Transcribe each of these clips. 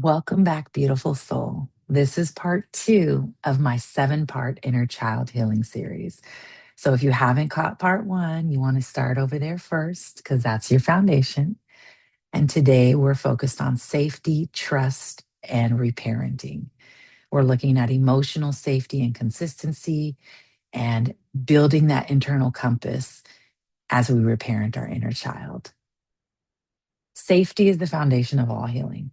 Welcome back, beautiful soul. This is part two of my 7-part inner child healing series. So, if you haven't caught part one, you want to start over there first because that's your foundation. And today we're focused on safety, trust, and reparenting. We're looking at emotional safety and consistency and building that internal compass as we reparent our inner child. Safety is the foundation of all healing.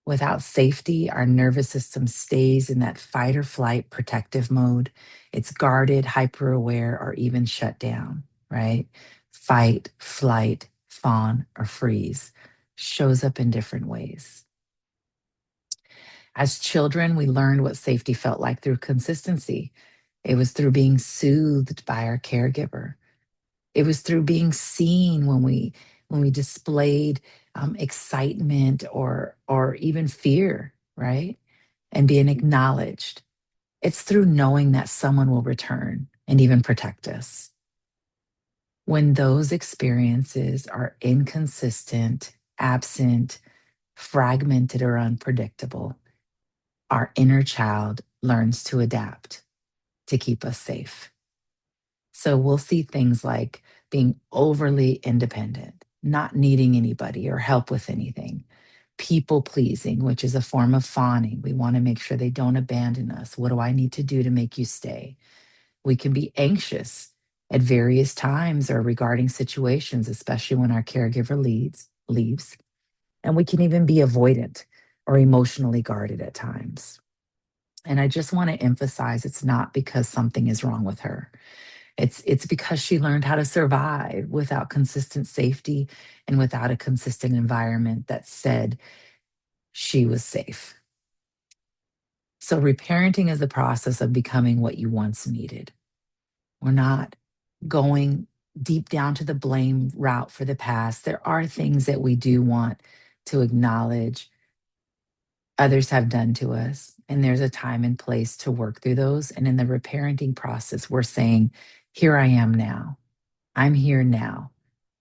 Without safety, our nervous system stays in that fight or flight protective mode. It's guarded, hyper aware, or even shut down, right? Fight, flight, fawn, or freeze shows up in different ways. As children, we learned what safety felt like through consistency. It was through being soothed by our caregiver. It was through being seen when we displayed excitement or even fear, right? And being acknowledged. It's through knowing that someone will return and even protect us. When those experiences are inconsistent, absent, fragmented, or unpredictable, our inner child learns to adapt to keep us safe. So we'll see things like being overly independent, not needing anybody or help with anything, people pleasing, which is a form of fawning. We want to make sure they don't abandon us. What do I need to do to make you stay? We can be anxious at various times or regarding situations, especially when our caregiver leaves. And we can even be avoidant or emotionally guarded at times. And I just want to emphasize it's not because something is wrong with her. It's because she learned how to survive without consistent safety and without a consistent environment that said she was safe. So reparenting is the process of becoming what you once needed. We're not going deep down to the blame route for the past. There are things that we do want to acknowledge others have done to us, and there's a time and place to work through those. And in the reparenting process, we're saying, here I am now. I'm here now.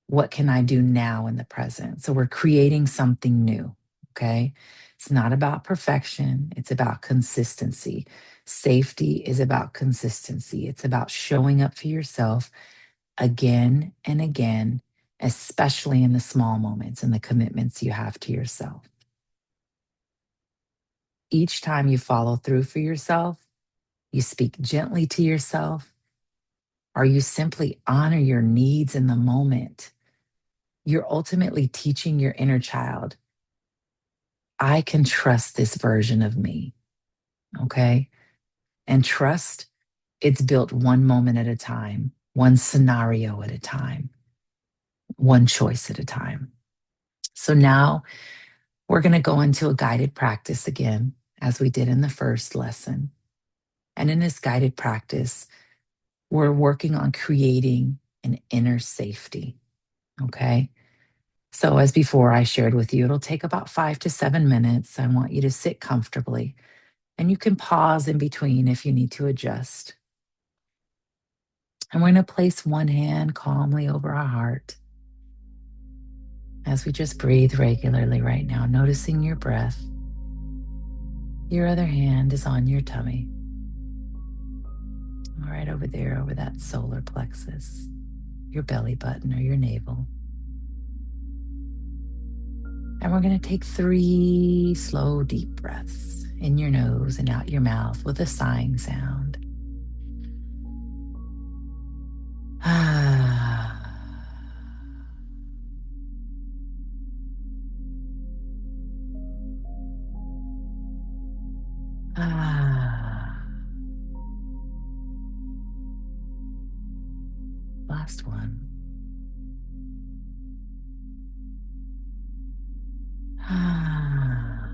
What can I do now in the present? So we're creating something new. Okay. It's not about perfection, it's about consistency. Safety is about consistency. It's about showing up for yourself again and again, especially in the small moments and the commitments you have to yourself. Each time you follow through for yourself, you speak gently to yourself, or you simply honor your needs in the moment, you're ultimately teaching your inner child, I can trust this version of me. Okay. And trust, it's built one moment at a time, one scenario at a time, one choice at a time. So now we're going to go into a guided practice again, as we did in the first lesson. And in this guided practice, we're working on creating an inner safety. Okay. So, as before, I shared with you, it'll take about 5 to 7 minutes. I want you to sit comfortably, and you can pause in between if you need to adjust. And we're going to place one hand calmly over our heart as we just breathe regularly right now, noticing your breath. Your other hand is on your tummy, right over there, over that solar plexus, your belly button or your navel. And we're going to take 3 slow, deep breaths in your nose and out your mouth with a sighing sound. Ah. Ah. Last one. Ah.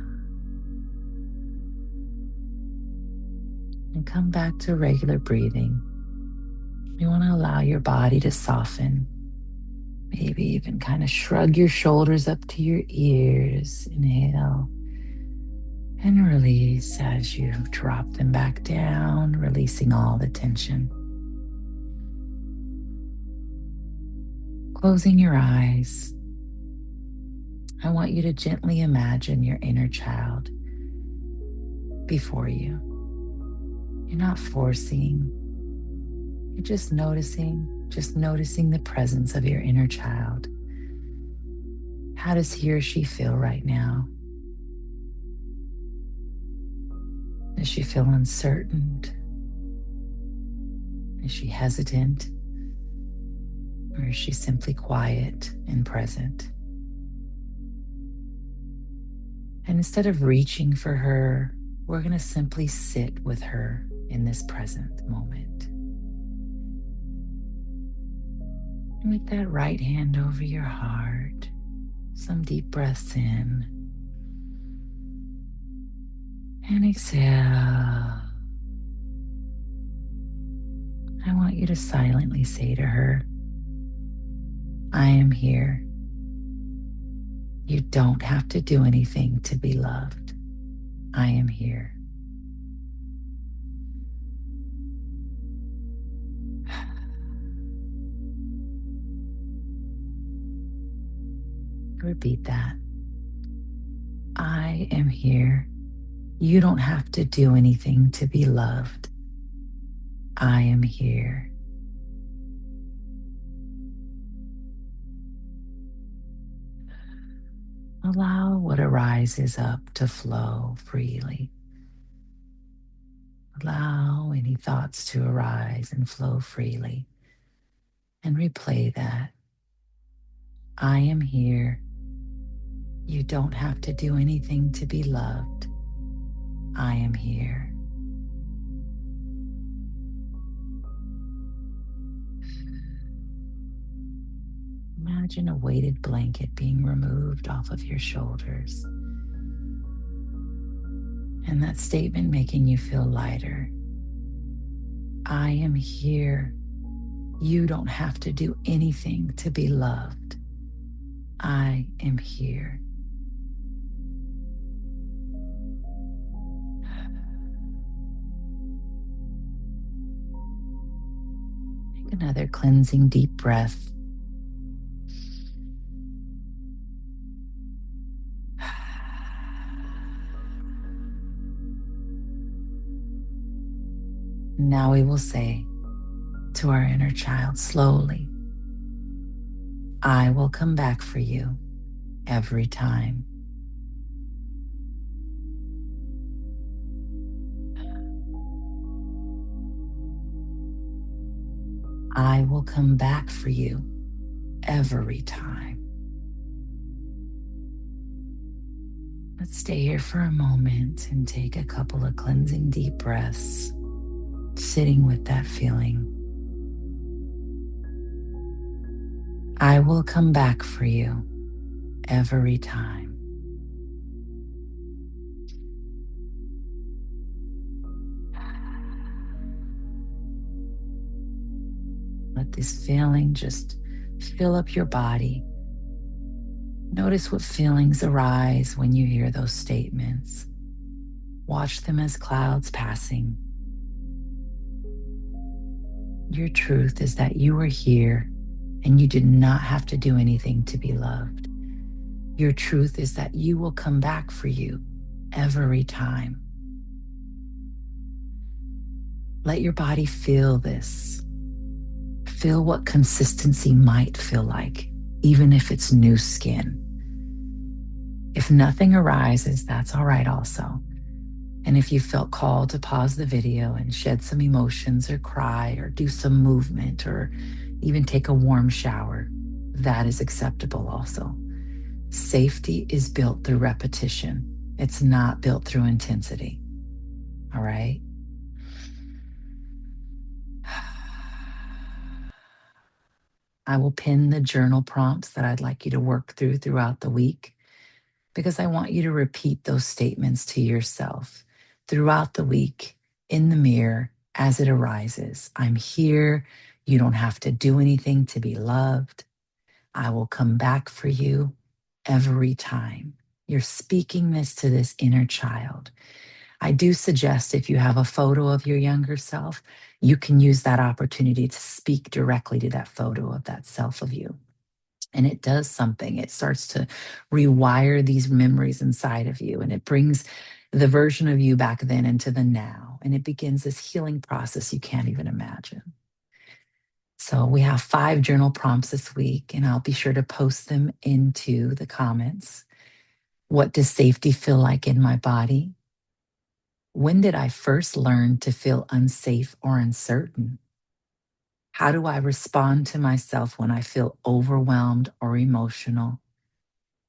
And come back to regular breathing. You want to allow your body to soften. Maybe even kind of shrug your shoulders up to your ears. Inhale and release as you drop them back down, releasing all the tension. Closing your eyes. I want you to gently imagine your inner child before you. You're not forcing, you're just noticing the presence of your inner child. How does he or she feel right now? Does she feel uncertain? Is she hesitant? Or is she simply quiet and present? And instead of reaching for her, we're going to simply sit with her in this present moment. And with that right hand over your heart, some deep breaths in and exhale. I want you to silently say to her, I am here. You don't have to do anything to be loved. I am here. Repeat that. I am here. You don't have to do anything to be loved. I am here. Allow what arises up to flow freely. Allow any thoughts to arise and flow freely. And replay that. I am here. You don't have to do anything to be loved. I am here. Imagine a weighted blanket being removed off of your shoulders. And that statement making you feel lighter. I am here. You don't have to do anything to be loved. I am here. Take another cleansing deep breath. Now we will say to our inner child slowly, I will come back for you every time. I will come back for you every time. Let's stay here for a moment and take a couple of cleansing deep breaths, sitting with that feeling. I will come back for you every time. Let this feeling just fill up your body. Notice what feelings arise when you hear those statements. Watch them as clouds passing. Your truth is that you are here and you did not have to do anything to be loved. Your truth is that you will come back for you every time. Let your body feel this. Feel what consistency might feel like, even if it's new skin. If nothing arises, that's all right also. And if you felt called to pause the video and shed some emotions or cry or do some movement or even take a warm shower, that is acceptable also. Safety is built through repetition. It's not built through intensity. All right? I will pin the journal prompts that I'd like you to work through throughout the week because I want you to repeat those statements to yourself throughout the week in the mirror as it arises. I'm here. You don't have to do anything to be loved. I will come back for you every time. You're speaking this to this inner child. I do suggest if you have a photo of your younger self, you can use that opportunity to speak directly to that photo of that self of you. And it does something. It starts to rewire these memories inside of you, and it brings the version of you back then into the now. And it begins this healing process you can't even imagine. So we have 5 journal prompts this week, and I'll be sure to post them into the comments. What does safety feel like in my body? When did I first learn to feel unsafe or uncertain? How do I respond to myself when I feel overwhelmed or emotional?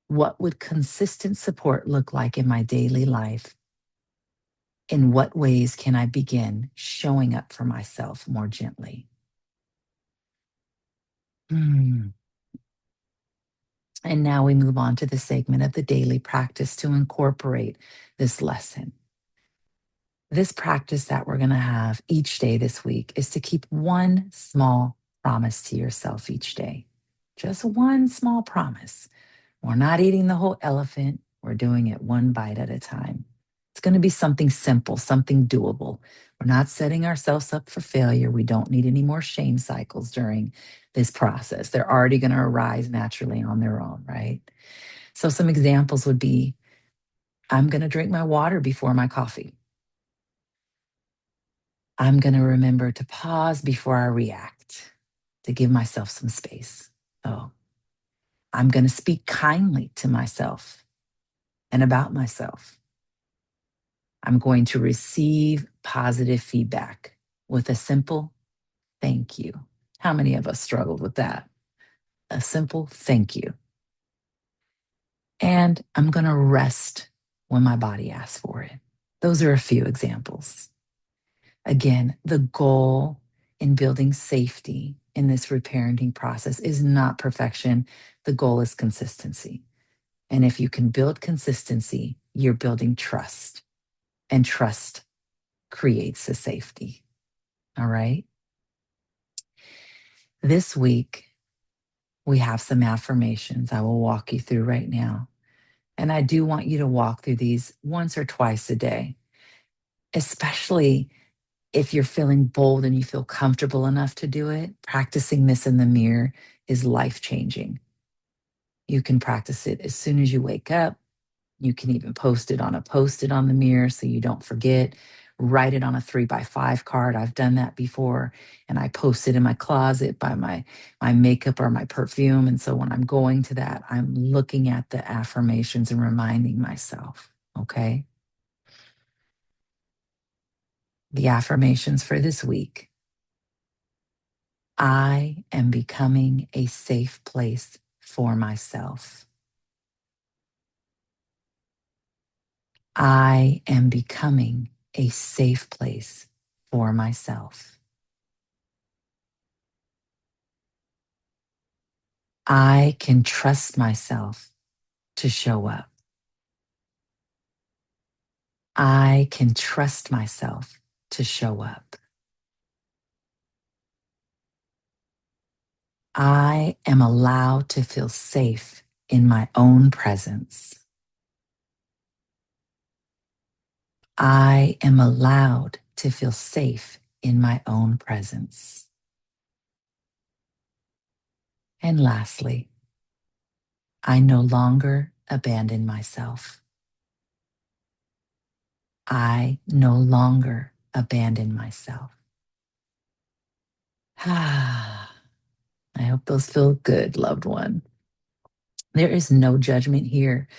What would consistent support look like in my daily life? In what ways can I begin showing up for myself more gently? Hmm. And now we move on to the segment of the daily practice to incorporate this lesson. This practice that we're going to have each day this week is to keep one small promise to yourself each day. Just one small promise. We're not eating the whole elephant, we're doing it one bite at a time. It's going to be something simple, something doable. We're not setting ourselves up for failure. We don't need any more shame cycles during this process. They're already going to arise naturally on their own, right? So, some examples would be I'm going to drink my water before my coffee. I'm going to remember to pause before I react, to give myself some space. So, I'm going to speak kindly to myself and about myself. I'm going to receive positive feedback with a simple thank you. How many of us struggled with that? A simple thank you. And I'm going to rest when my body asks for it. Those are a few examples. Again, the goal in building safety in this reparenting process is not perfection. The goal is consistency. And if you can build consistency, you're building trust, and trust creates the safety. All right. This week, we have some affirmations I will walk you through right now. And I do want you to walk through these once or twice a day, especially if you're feeling bold and you feel comfortable enough to do it. Practicing this in the mirror is life changing. You can practice it as soon as you wake up. You can even post it on a post-it on the mirror so you don't forget. Write it on a 3x5 card. I've done that before. And I post it in my closet by my makeup or my perfume. And so when I'm going to that, I'm looking at the affirmations and reminding myself, okay? The affirmations for this week. I am becoming a safe place for myself. I am becoming a safe place for myself. I can trust myself to show up. I can trust myself to show up. I am allowed to feel safe in my own presence. I am allowed to feel safe in my own presence. And lastly, I no longer abandon myself. I no longer abandon myself. Ah, I hope those feel good, loved one. There is no judgment here.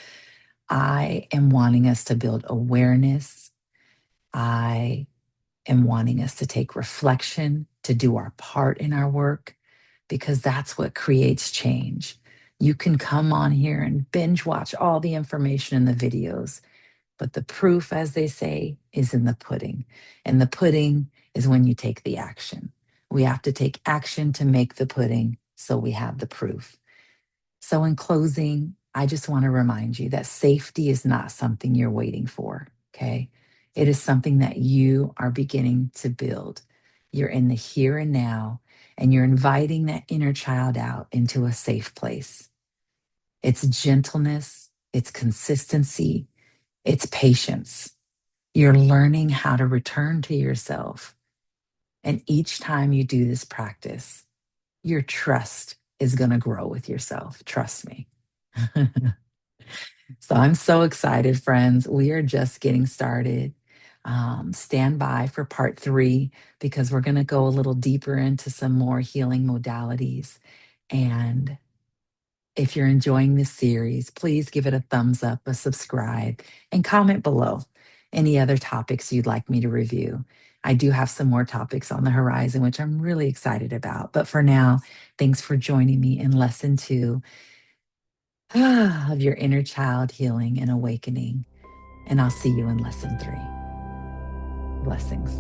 I am wanting us to build awareness. I am wanting us to take reflection, to do our part in our work, because that's what creates change. You can come on here and binge watch all the information in the videos, but the proof, as they say, is in the pudding. And the pudding is when you take the action. We have to take action to make the pudding so we have the proof. So, in closing, I just want to remind you that safety is not something you're waiting for, okay? It is something that you are beginning to build. You're in the here and now, and you're inviting that inner child out into a safe place. It's gentleness, it's consistency, it's patience. You're learning how to return to yourself. And each time you do this practice, your trust is going to grow with yourself. Trust me. So I'm so excited, friends. We are just getting started. Stand by for part three because we're going to go a little deeper into some more healing modalities. And if you're enjoying this series, please give it a thumbs up, a subscribe, and comment below any other topics you'd like me to review. I do have some more topics on the horizon, which I'm really excited about. But for now, thanks for joining me in lesson two of your inner child healing and awakening. And I'll see you in lesson three. Blessings.